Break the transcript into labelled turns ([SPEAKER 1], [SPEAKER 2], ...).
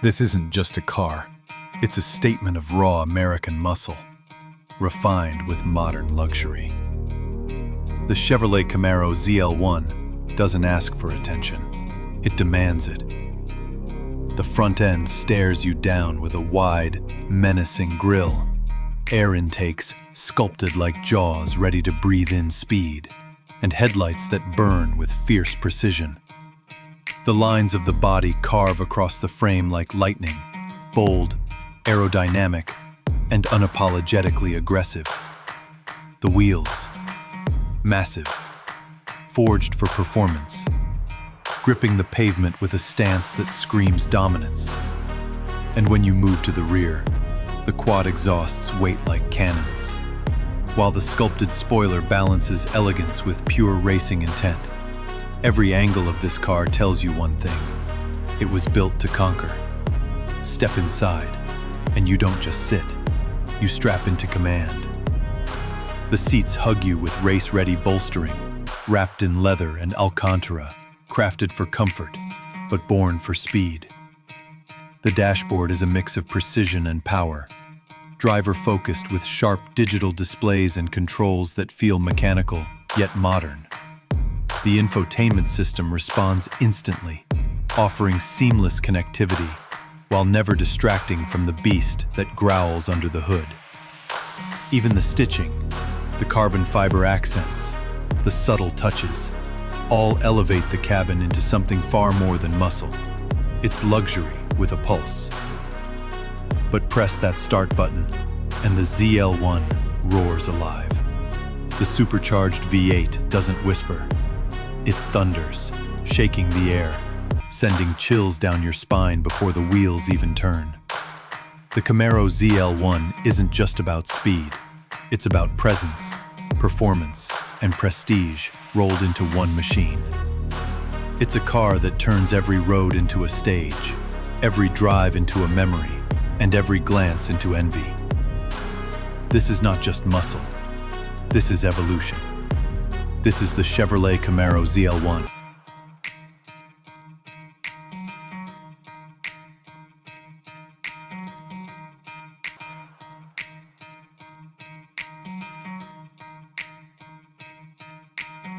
[SPEAKER 1] This isn't just a car. It's a statement of raw American muscle, refined with modern luxury. The Chevrolet Camaro ZL1 doesn't ask for attention. It demands it. The front end stares you down with a wide, menacing grille, air intakes sculpted like jaws ready to breathe in speed, and headlights that burn with fierce precision. The lines of the body carve across the frame like lightning, bold, aerodynamic, and unapologetically aggressive. The wheels, massive, forged for performance, gripping the pavement with a stance that screams dominance. And when you move to the rear, the quad exhausts wait like cannons, while the sculpted spoiler balances elegance with pure racing intent. Every angle of this car tells you one thing: it was built to conquer. Step inside, and you don't just sit, you strap into command. The seats hug you with race-ready bolstering, wrapped in leather and Alcantara, crafted for comfort, but born for speed. The dashboard is a mix of precision and power, driver-focused with sharp digital displays and controls that feel mechanical, yet modern. The infotainment system responds instantly, offering seamless connectivity, while never distracting from the beast that growls under the hood. Even the stitching, the carbon fiber accents, the subtle touches, all elevate the cabin into something far more than muscle. It's luxury with a pulse. But press that start button, and the ZL1 roars alive. The supercharged V8 doesn't whisper. It thunders, shaking the air, sending chills down your spine before the wheels even turn. The Camaro ZL1 isn't just about speed. It's about presence, performance, and prestige rolled into one machine. It's a car that turns every road into a stage, every drive into a memory, and every glance into envy. This is not just muscle. This is evolution. This is the Chevrolet Camaro ZL1.